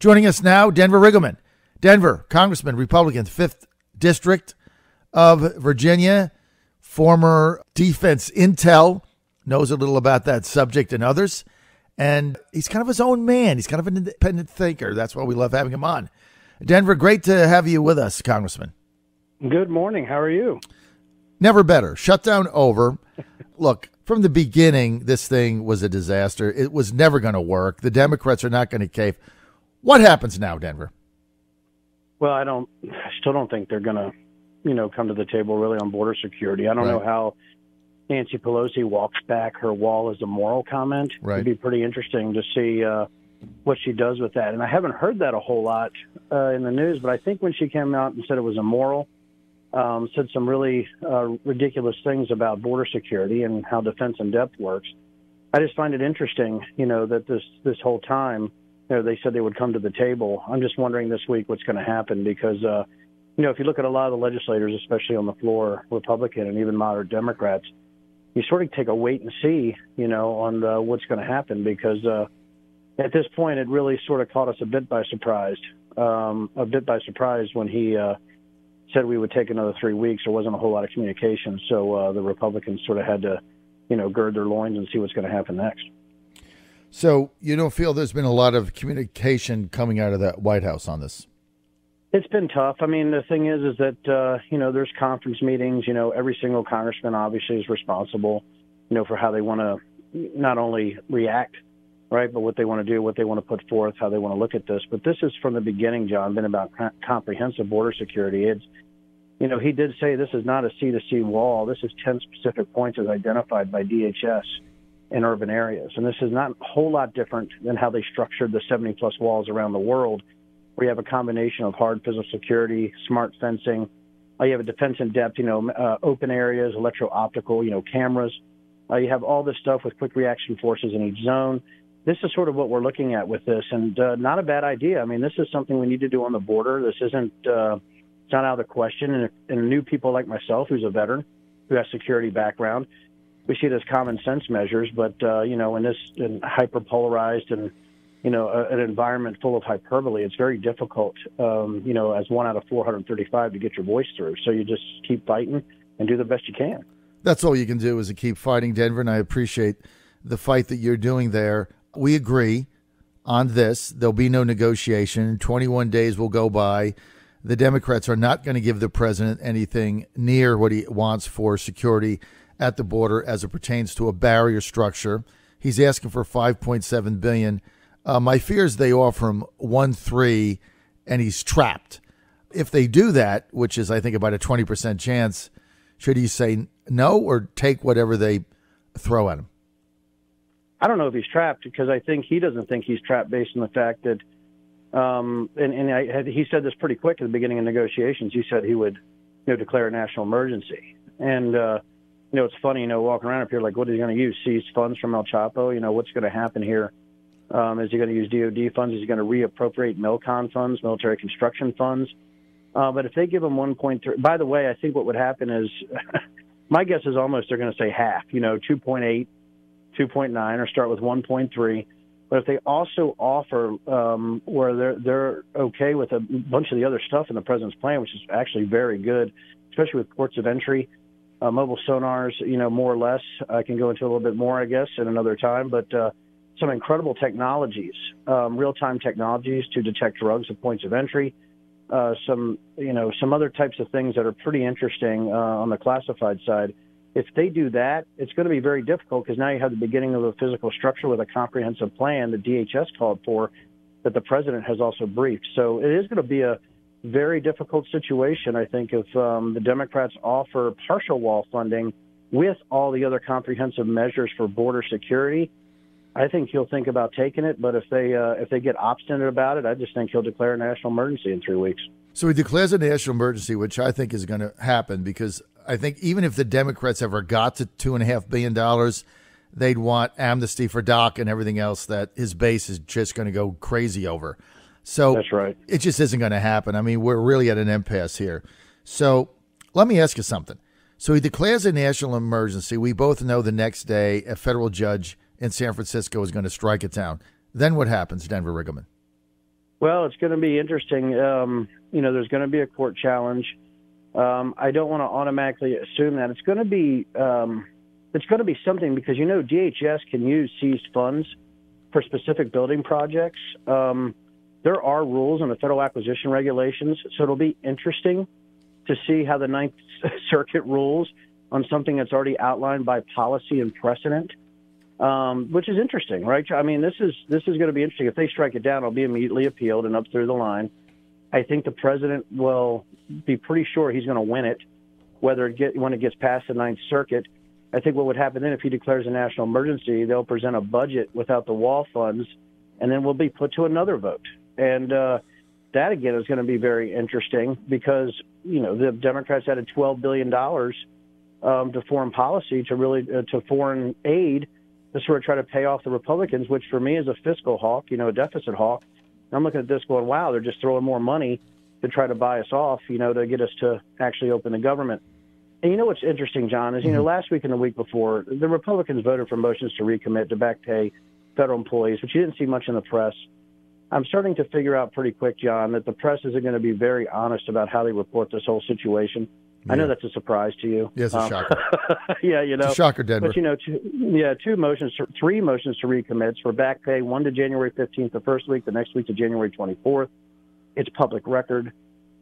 Joining us now, Denver Riggleman. Denver, Congressman, Republican, 5th District of Virginia, former defense intel, knows a little about that subject and others. And he's kind of his own man. He's kind of an independent thinker. That's why we love having him on. Denver, great to have you with us, Congressman. Good morning. How are you? Never better. Shutdown over. Look, from the beginning, this thing was a disaster. It was never going to work. The Democrats are not going to cave. What happens now, Denver? Well, I still don't think they're going to, come to the table really on border security. I don't know how Nancy Pelosi walks back her wall as a moral comment. Right. It'd be pretty interesting to see what she does with that. And I haven't heard that a whole lot in the news, but I think when she came out and said it was immoral, said some really ridiculous things about border security and how defense in depth works. I just find it interesting, that this whole time, they said they would come to the table. I'm just wondering this week what's going to happen because, if you look at a lot of the legislators, especially on the floor, Republican and even moderate Democrats, you sort of take a wait and see, on what's going to happen because at this point it really sort of caught us a bit by surprise when he said we would take another 3 weeks. There wasn't a whole lot of communication, so the Republicans sort of had to, gird their loins and see what's going to happen next. So you don't feel there's been a lot of communication coming out of the White House on this? It's been tough. I mean, the thing is that, there's conference meetings. Every single congressman obviously is responsible, for how they want to not only react, right, but what they want to do, what they want to put forth, how they want to look at this. But this is from the beginning, John, been about comprehensive border security. It's, he did say this is not a C-to-C wall. This is 10 specific points as identified by DHS in urban areas. And this is not a whole lot different than how they structured the 70-plus walls around the world, where you have a combination of hard physical security, smart fencing. You have a defense in depth, open areas, electro-optical, cameras. You have all this stuff with quick reaction forces in each zone. This is sort of what we're looking at with this, and not a bad idea. I mean, this is something we need to do on the border. This isn't it's not out of the question. And new people like myself, who's a veteran, who has security background, we see it as common sense measures. But in hyper-polarized and an environment full of hyperbole, it's very difficult, as 1 out of 435 to get your voice through. So you just keep fighting and do the best you can. That's all you can do is to keep fighting, Denver, and I appreciate the fight that you're doing there. We agree on this. There'll be no negotiation. 21 days will go by. The Democrats are not going to give the president anything near what he wants for security at the border as it pertains to a barrier structure. He's asking for $5.7 billion. My fear is they offer him 1.3 and he's trapped. If they do that, which is I think about a 20% chance, should he say no or take whatever they throw at him? I don't know if he's trapped because I think he doesn't think he's trapped based on the fact that, he said this pretty quick at the beginning of negotiations. He said he would, declare a national emergency. And, it's funny, walking around up here like, what is he going to use? Seize funds from El Chapo? What's going to happen here? Is he going to use DOD funds? Is he going to reappropriate MILCON funds, military construction funds? But if they give him 1.3, by the way, I think what would happen is, my guess is almost they're going to say half, 2.8, 2.9, or start with 1.3. But if they also offer where they're okay with a bunch of the other stuff in the president's plan, which is actually very good, especially with ports of entry, mobile sonars, more or less. I can go into a little bit more, I guess, at another time. But some incredible technologies, real-time technologies to detect drugs at points of entry, some other types of things that are pretty interesting on the classified side. If they do that, it's going to be very difficult because now you have the beginning of a physical structure with a comprehensive plan that DHS called for that the president has also briefed. So it is going to be a very difficult situation, I think, if the Democrats offer partial wall funding with all the other comprehensive measures for border security. I think he'll think about taking it, but if they get obstinate about it, I just think he'll declare a national emergency in 3 weeks. So he declares a national emergency, which I think is going to happen because I think even if the Democrats ever got to $2.5 billion, they'd want amnesty for Doc and everything else that his base is just going to go crazy over. So that's right. It just isn't going to happen. I mean, we're really at an impasse here. So let me ask you something. So he declares a national emergency. We both know the next day a federal judge in San Francisco is going to strike it down. Then what happens, Denver Riggleman? Well, it's going to be interesting. There's going to be a court challenge. I don't want to automatically assume that it's going to be something because DHS can use seized funds for specific building projects. There are rules in the federal acquisition regulations, so it'll be interesting to see how the Ninth Circuit rules on something that's already outlined by policy and precedent, which is interesting, right? I mean, this is going to be interesting. If they strike it down, it'll be immediately appealed and up through the line. I think the president will be pretty sure he's going to win it, when it gets past the Ninth Circuit. I think what would happen then if he declares a national emergency, they'll present a budget without the wall funds, and then we'll be put to another vote. And that, again, is going to be very interesting because, the Democrats added $12 billion to foreign policy, to foreign aid, to sort of try to pay off the Republicans, which for me is a fiscal hawk, a deficit hawk. And I'm looking at this going, wow, they're just throwing more money to try to buy us off, to get us to actually open the government. And what's interesting, John, is, last week and the week before, the Republicans voted for motions to recommit to back pay federal employees, which you didn't see much in the press. I'm starting to figure out pretty quick, John, that the press isn't going to be very honest about how they report this whole situation. Yeah. I know that's a surprise to you. Yes, it's a shocker. Yeah, It's a shocker, Denver. But, three motions to recommits for back pay, one to January 15th the first week, the next week to January 24th. It's public record.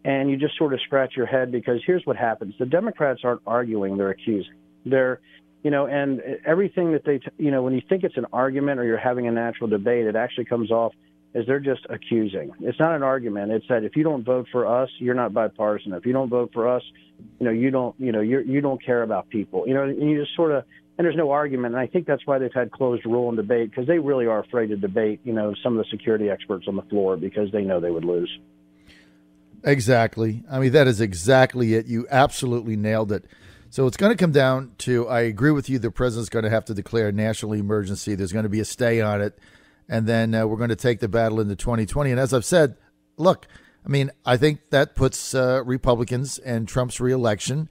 And you just sort of scratch your head because here's what happens. The Democrats aren't arguing, they're accusing. They're, and everything that they, when you think it's an argument or you're having a natural debate, it actually comes off as they're just accusing. It's not an argument. It's that if you don't vote for us, you're not bipartisan. If you don't vote for us, you don't care about people. And you just sort of, and there's no argument. And I think that's why they've had closed rule and debate, because they really are afraid to debate, some of the security experts on the floor because they know they would lose. Exactly. I mean, that is exactly it. You absolutely nailed it. So it's going to come down to, I agree with you, the president's going to have to declare a national emergency. There's going to be a stay on it. And then we're going to take the battle into 2020. And as I've said, look, I mean, I think that puts Republicans and Trump's reelection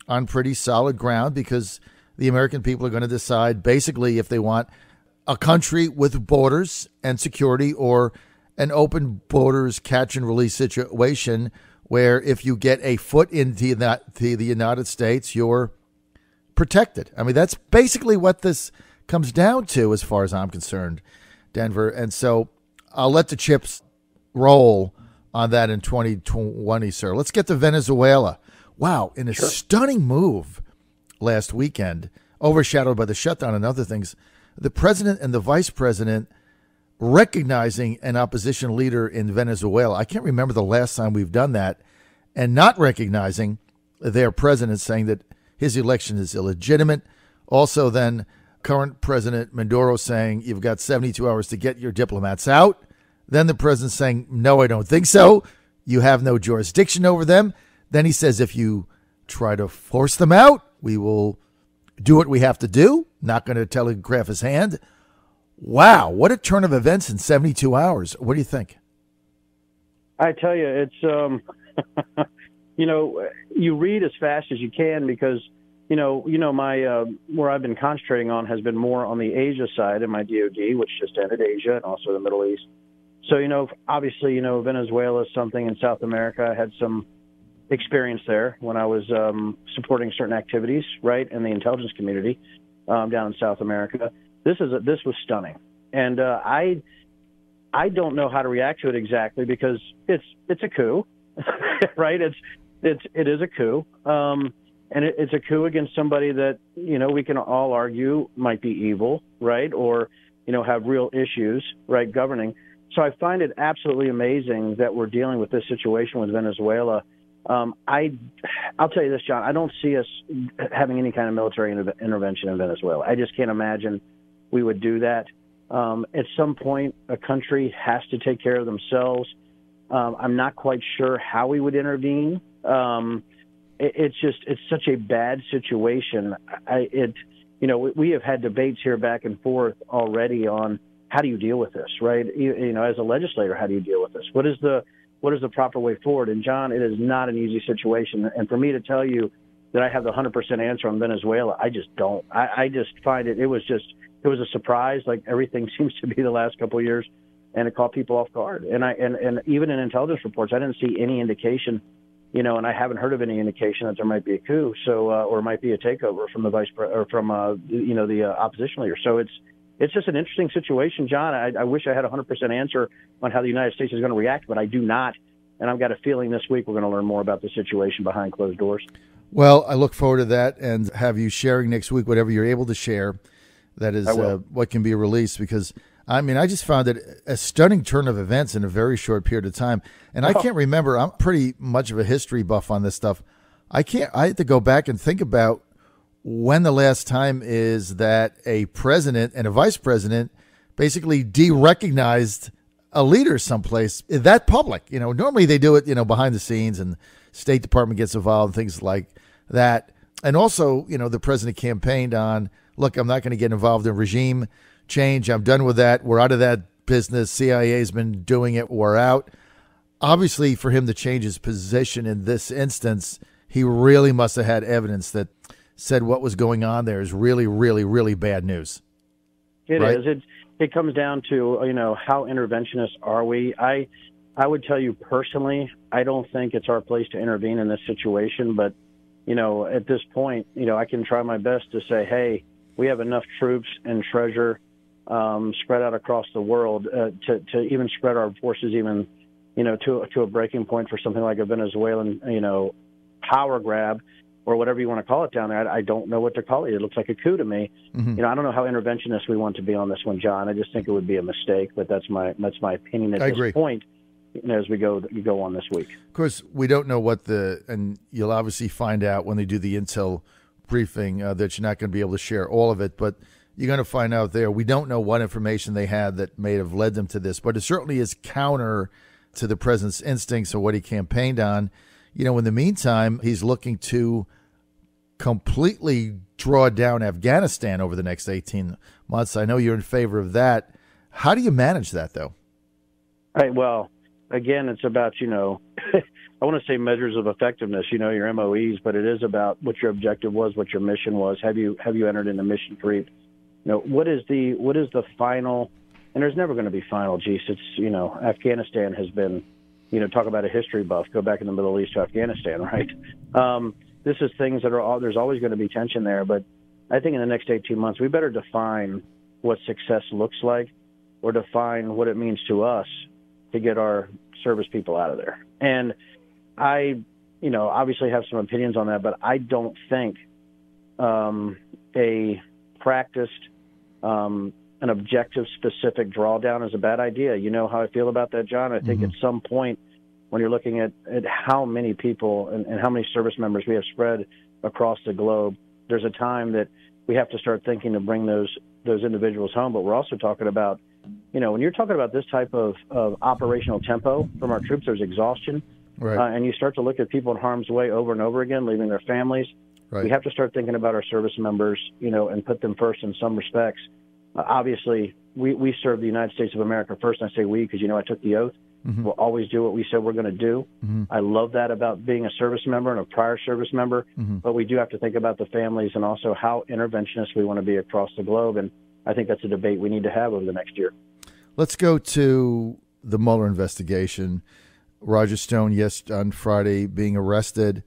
on pretty solid ground because the American people are going to decide basically if they want a country with borders and security or an open borders catch and release situation where if you get a foot into the United States, you're protected. I mean, that's basically what this comes down to as far as I'm concerned, Denver. And so I'll let the chips roll on that in 2020, sir. Let's get to Venezuela. Wow, in a stunning move last weekend, overshadowed by the shutdown and other things, the president and the vice president recognizing an opposition leader in Venezuela. I can't remember the last time we've done that, and not recognizing their president, saying that his election is illegitimate. Also then current President Maduro saying you've got 72 hours to get your diplomats out. Then the president saying, no, I don't think so. You have no jurisdiction over them. Then he says, if you try to force them out, we will do what we have to do. Not going to telegraph his hand. Wow, what a turn of events in 72 hours. What do you think? I tell you, it's, you read as fast as you can because, my where I've been concentrating on has been more on the Asia side in my DOD, which just ended Asia and also the Middle East. So, obviously, Venezuela is something in South America. I had some experience there when I was supporting certain activities, right, in the intelligence community down in South America. This was stunning, and I don't know how to react to it exactly because it's a coup, right? It is a coup, and it's a coup against somebody that we can all argue might be evil, right, or have real issues, right, governing. So I find it absolutely amazing that we're dealing with this situation with Venezuela. I'll tell you this, John. I don't see us having any kind of military intervention in Venezuela. I just can't imagine we would do that. At some point, a country has to take care of themselves. I'm not quite sure how we would intervene. It's such a bad situation. We have had debates here back and forth already on how do you deal with this, right? As a legislator, how do you deal with this? What is the proper way forward? And John, it is not an easy situation. And for me to tell you that I have the 100% answer on Venezuela, I just don't. I just find it was a surprise, like everything seems to be the last couple of years. and it caught people off guard. And even in intelligence reports, I didn't see any indication, and I haven't heard of any indication that there might be a coup, or might be a takeover from the the opposition leader. So it's just an interesting situation, John. I wish I had a 100% answer on how the United States is going to react, but I do not. And I've got a feeling this week we're going to learn more about the situation behind closed doors. Well, I look forward to that and have you sharing next week whatever you're able to share. That is what can be released, because, I just found it a stunning turn of events in a very short period of time. And I can't remember. I'm pretty much of a history buff on this stuff. I have to go back and think about when the last time is that a president and a vice president basically de-recognized a leader someplace that public. Normally they do it, behind the scenes, and State Department gets involved and things like that. And also, the president campaigned on, look, I'm not going to get involved in regime change. I'm done with that. We're out of that business. CIA's been doing it. We're out. Obviously, for him to change his position in this instance, he really must have had evidence that said what was going on there is really, really, really bad news. It is. It comes down to, how interventionist are we? I would tell you personally, I don't think it's our place to intervene in this situation. But, at this point, I can try my best to say, hey, we have enough troops and treasure spread out across the world to even spread our forces even, to a breaking point for something like a Venezuelan, power grab, or whatever you want to call it down there. I don't know what to call it. It looks like a coup to me. Mm-hmm. I don't know how interventionist we want to be on this one, John. I just think it would be a mistake, but that's my opinion at this point. As we go on this week. Of course, we don't know and you'll obviously find out when they do the intel briefing that you're not going to be able to share all of it, but you're going to find out there. We don't know what information they had that may have led them to this, but it certainly is counter to the president's instincts or what he campaigned on. In the meantime, he's looking to completely draw down Afghanistan over the next 18 months. I know you're in favor of that. How do you manage that, though? Right. Well, again, it's about, I want to say measures of effectiveness, your MOEs, but it is about what your objective was, what your mission was. Have you entered into mission creep? What is the final, and there's never going to be final, geez. It's, Afghanistan has been, talk about a history buff, go back in the Middle East to Afghanistan, right? This is things that there's always going to be tension there, but I think in the next 18 months, we better define what success looks like, or define what it means to us to get our service people out of there. And I, obviously have some opinions on that, but I don't think a practiced, an objective-specific drawdown is a bad idea. You know how I feel about that, John? I think at some point, when you're looking at how many people and how many service members we have spread across the globe, there's a time that we have to start thinking to bring those individuals home. But we're also talking about, when you're talking about this type of operational tempo from our troops, there's exhaustion. Right. And you start to look at people in harm's way over and over again, leaving their families. Right. We have to start thinking about our service members, and put them first in some respects. Obviously, we serve the United States of America first. And I say we because, I took the oath. Mm-hmm. We'll always do what we said we're going to do. Mm-hmm. I love that about being a service member and a prior service member. Mm-hmm. But we do have to think about the families and also how interventionist we want to be across the globe. And I think that's a debate we need to have over the next year. Let's go to the Mueller investigation. Roger Stone, on Friday, being arrested.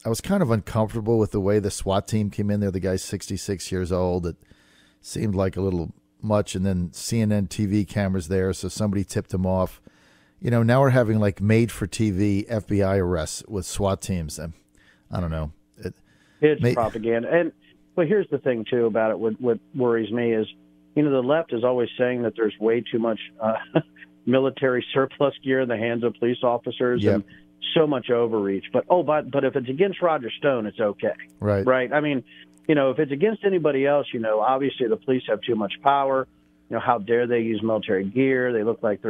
I was kind of uncomfortable with the way the SWAT team came in there. The guy's 66 years old. It seemed like a little much. And then CNN TV cameras there, so somebody tipped him off. Now we're having like made-for-TV FBI arrests with SWAT teams. I don't know. It's propaganda. But here's the thing, too, about it. What worries me is, the left is always saying that there's way too much military surplus gear in the hands of police officers and so much overreach. But if it's against Roger Stone, it's okay. Right? I mean, if it's against anybody else, obviously the police have too much power. How dare they use military gear? They look like they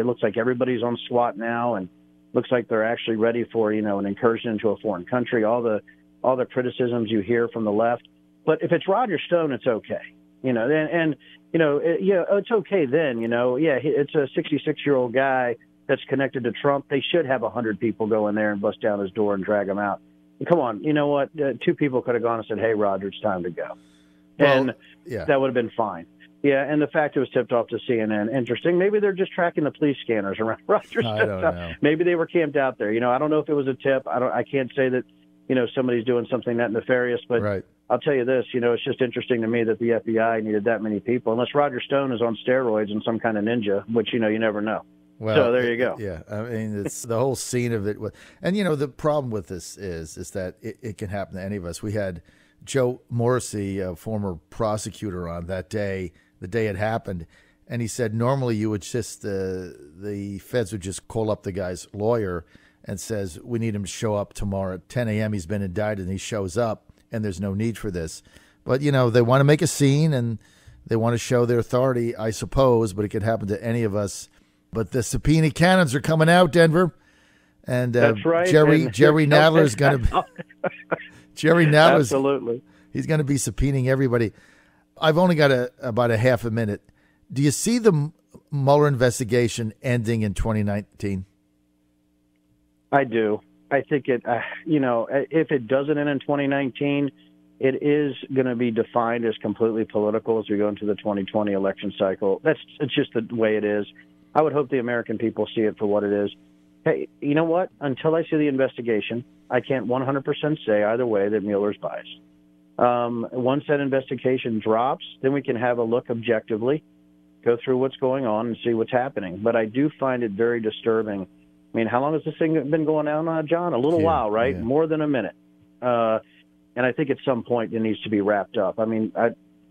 look like everybody's on SWAT now, and looks like they're actually ready for, an incursion into a foreign country. All the criticisms you hear from the left. But if it's Roger Stone, it's okay. It's okay then. It's a 66-year-old guy that's connected to Trump. They should have 100 people go in there and bust down his door and drag him out. And come on, you know what? 2 people could have gone and said, "Hey, Roger, it's time to go," that would have been fine. Yeah, and the fact it was tipped off to CNN, interesting. Maybe they're just tracking the police scanners around Rogers. I don't know. Maybe they were camped out there. I don't know if it was a tip. I can't say that, somebody's doing something that nefarious, but right. I'll tell you this, it's just interesting to me that the FBI needed that many people, unless Roger Stone is on steroids and some kind of ninja, which, you never know. Well, so there you go. Yeah, I mean, it's the whole scene of it. And, the problem with this is that it can happen to any of us. We had Joe Morrissey, a former prosecutor, on that day, the day it happened, and he said normally you would just, the feds would just call up the guy's lawyer and says, we need him to show up tomorrow at 10 a.m. He's been indicted, and he shows up, and there's no need for this. But, they want to make a scene, and they want to show their authority, I suppose, but it could happen to any of us. But the subpoena cannons are coming out, Denver. And that's right. Jerry Nadler's going to be Jerry Nadler's absolutely. He's going to be subpoenaing everybody. I've only got about a half a minute. Do you see the Mueller investigation ending in 2019? I do. I think it. If it doesn't end in 2019, it is going to be defined as completely political as we go into the 2020 election cycle. It's just the way it is. I would hope the American people see it for what it is. Hey, you know what? Until I see the investigation, I can't 100% say either way that Mueller's biased. Once that investigation drops, then we can have a look objectively, go through what's going on and see what's happening. But I do find it very disturbing. I mean, how long has this thing been going on, John? A little while, right? Yeah. More than a minute. And I think at some point it needs to be wrapped up. I mean,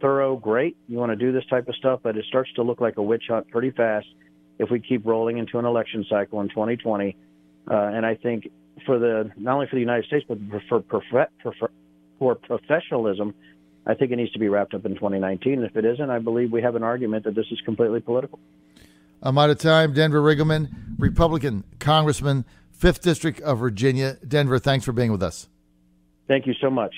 thorough, great. You want to do this type of stuff, but it starts to look like a witch hunt pretty fast if we keep rolling into an election cycle in 2020. And I think not only for the United States, but for professionalism, I think it needs to be wrapped up in 2019. And if it isn't, I believe we have an argument that this is completely political. I'm out of time. Denver Riggleman, Republican Congressman, 5th District of Virginia. Denver, thanks for being with us. Thank you so much.